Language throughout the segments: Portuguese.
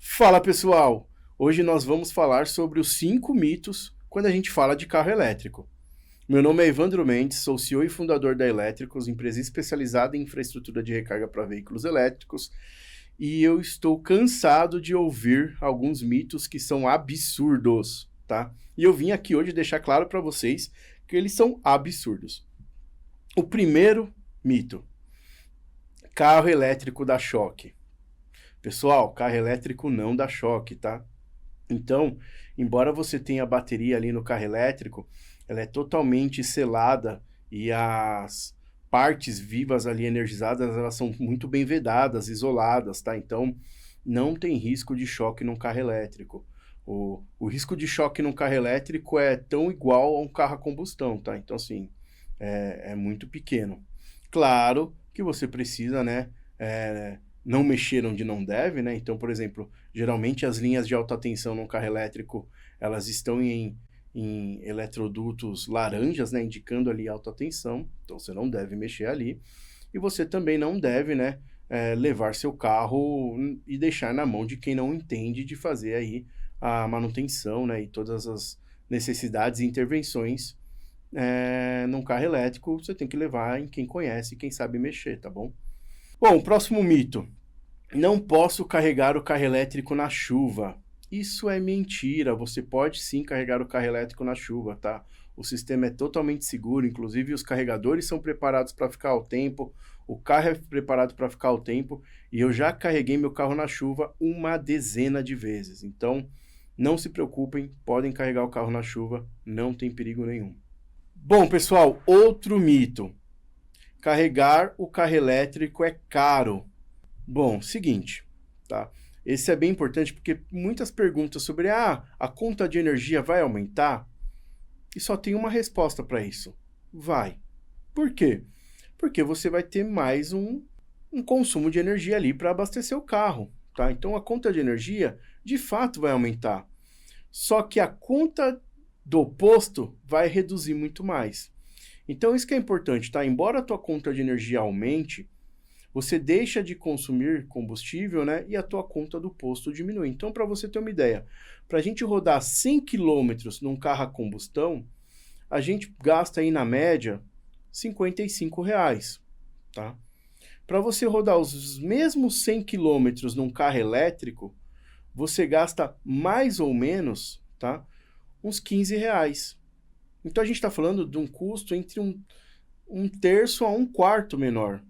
Fala pessoal! Hoje nós vamos falar sobre os 5 mitos quando a gente fala de carro elétrico. Meu nome é Evandro Mendes, sou CEO e fundador da Elétricos, empresa especializada em infraestrutura de recarga para veículos elétricos, e eu estou cansado de ouvir alguns mitos que são absurdos, tá? E eu vim aqui hoje deixar claro para vocês que eles são absurdos. O primeiro mito: carro elétrico dá choque. Pessoal, carro elétrico não dá choque, tá? Então, embora você tenha bateria ali no carro elétrico, ela é totalmente selada e as partes vivas ali energizadas, elas são muito bem vedadas, isoladas, tá? Então, não tem risco de choque num carro elétrico. O risco de choque num carro elétrico é tão igual a um carro a combustão, tá? Então, assim, é muito pequeno. Claro que você precisa, né, não mexer onde não deve, né? Então, por exemplo, geralmente as linhas de alta tensão num carro elétrico, elas estão em eletrodutos laranjas, né, indicando ali alta tensão, então você não deve mexer ali. E você também não deve, né, levar seu carro e deixar na mão de quem não entende de fazer aí a manutenção, né, e todas as necessidades e intervenções num carro elétrico, você tem que levar em quem conhece, quem sabe mexer, tá bom? Bom, próximo mito. Não posso carregar o carro elétrico na chuva. Isso é mentira, você pode sim carregar o carro elétrico na chuva, tá? O sistema é totalmente seguro, inclusive os carregadores são preparados para ficar ao tempo, o carro é preparado para ficar ao tempo, e eu já carreguei meu carro na chuva uma dezena de vezes. Então, não se preocupem, podem carregar o carro na chuva, não tem perigo nenhum. Bom, pessoal, outro mito. Carregar o carro elétrico é caro. Bom, seguinte, tá? Esse é bem importante porque muitas perguntas sobre a conta de energia vai aumentar? E só tem uma resposta para isso. Vai. Por quê? Porque você vai ter mais um consumo de energia ali para abastecer o carro, tá? Então a conta de energia, de fato, vai aumentar. Só que a conta do posto vai reduzir muito mais. Então isso que é importante, tá? Embora a tua conta de energia aumente, você deixa de consumir combustível, né? E a tua conta do posto diminui. Então, para você ter uma ideia, para a gente rodar 100 quilômetros num carro a combustão, a gente gasta aí na média R$ 55, tá? Para você rodar os mesmos 100 quilômetros num carro elétrico, você gasta mais ou menos, tá? Uns R$ 15. Então, a gente está falando de um custo entre um terço a um quarto menor.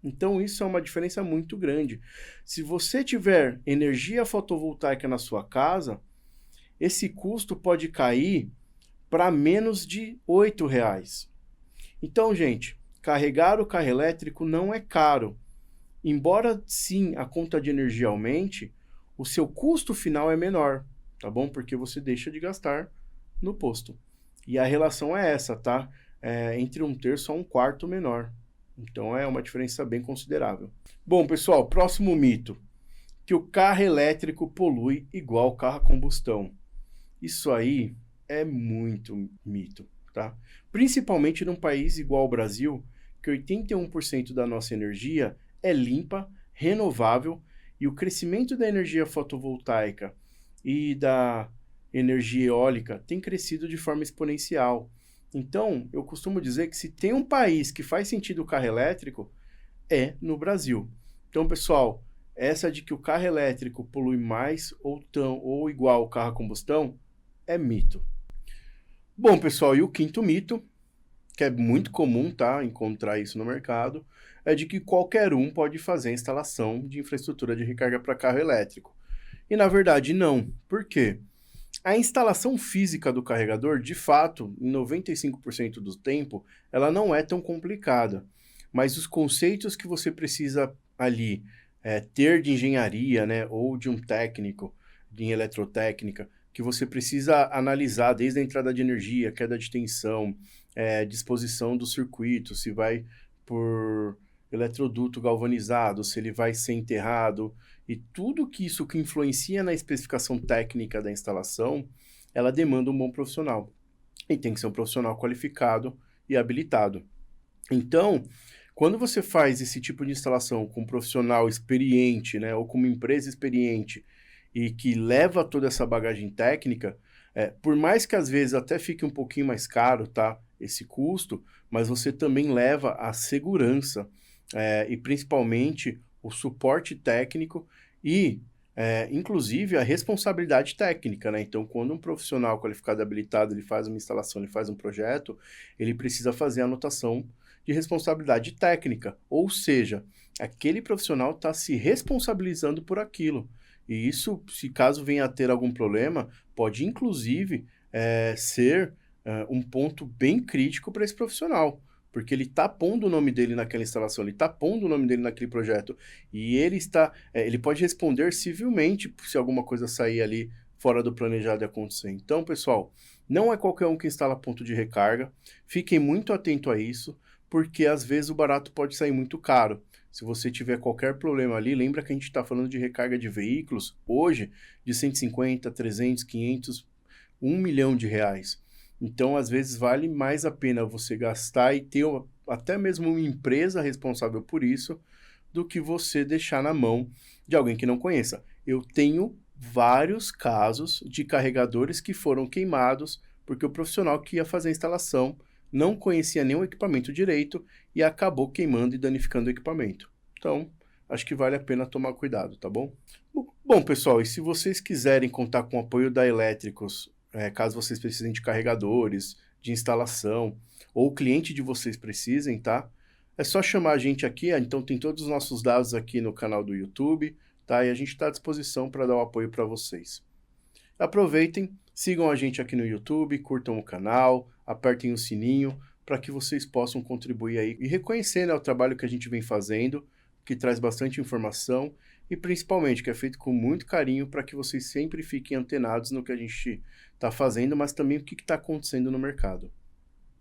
Então, isso é uma diferença muito grande. Se você tiver energia fotovoltaica na sua casa, esse custo pode cair para menos de R$ 8. Então, gente, carregar o carro elétrico não é caro. Embora sim a conta de energia aumente, o seu custo final é menor, tá bom? Porque você deixa de gastar no posto. E a relação é essa, tá? Entre um terço a um quarto menor. Então é uma diferença bem considerável. Bom, pessoal, próximo mito: que o carro elétrico polui igual o carro a combustão. Isso aí é muito mito, tá? Principalmente num país igual ao Brasil, que 81% da nossa energia é limpa, renovável, e o crescimento da energia fotovoltaica e da energia eólica tem crescido de forma exponencial. Então, eu costumo dizer que se tem um país que faz sentido o carro elétrico, é no Brasil. Então, pessoal, essa de que o carro elétrico polui mais ou igual ao carro a combustão é mito. Bom, pessoal, e o quinto mito, que é muito comum, tá, encontrar isso no mercado, é de que qualquer um pode fazer a instalação de infraestrutura de recarga para carro elétrico. E na verdade não. Por quê? A instalação física do carregador, de fato, em 95% do tempo, ela não é tão complicada. Mas os conceitos que você precisa ali ter de engenharia, né, ou de um técnico em eletrotécnica, que você precisa analisar desde a entrada de energia, queda de tensão, disposição do circuito, se vai por eletroduto galvanizado, se ele vai ser enterrado, e tudo que isso que influencia na especificação técnica da instalação, ela demanda um bom profissional. E tem que ser um profissional qualificado e habilitado. Então, quando você faz esse tipo de instalação com um profissional experiente, né, ou com uma empresa experiente, e que leva toda essa bagagem técnica, por mais que às vezes até fique um pouquinho mais caro, tá? Esse custo, mas você também leva a segurança e principalmente o suporte técnico e, inclusive, a responsabilidade técnica, né? Então, quando um profissional qualificado e habilitado ele faz uma instalação, ele faz um projeto, ele precisa fazer a anotação de responsabilidade técnica, ou seja, aquele profissional está se responsabilizando por aquilo. E isso, se caso venha a ter algum problema, pode inclusive ser um ponto bem crítico para esse profissional, porque ele está pondo o nome dele naquela instalação, ele está pondo o nome dele naquele projeto, e ele pode responder civilmente se alguma coisa sair ali fora do planejado e acontecer. Então, pessoal, não é qualquer um que instala ponto de recarga, fiquem muito atento a isso, porque às vezes o barato pode sair muito caro. Se você tiver qualquer problema ali, lembra que a gente está falando de recarga de veículos, hoje, de 150, 300, 500, 1 milhão de reais. Então, às vezes, vale mais a pena você gastar e ter até mesmo uma empresa responsável por isso, do que você deixar na mão de alguém que não conheça. Eu tenho vários casos de carregadores que foram queimados porque o profissional que ia fazer a instalação não conhecia nenhum equipamento direito e acabou queimando e danificando o equipamento. Então, acho que vale a pena tomar cuidado, tá bom? Bom, pessoal, e se vocês quiserem contar com o apoio da Elétricos, caso vocês precisem de carregadores, de instalação, ou o cliente de vocês precisem, tá? É só chamar a gente aqui, então tem todos os nossos dados aqui no canal do YouTube, tá? E a gente está à disposição para dar o apoio para vocês. Aproveitem, sigam a gente aqui no YouTube, curtam o canal, apertem o sininho para que vocês possam contribuir aí e reconhecer, né, o trabalho que a gente vem fazendo, que traz bastante informação e principalmente que é feito com muito carinho para que vocês sempre fiquem antenados no que a gente está fazendo, mas também o que está acontecendo no mercado.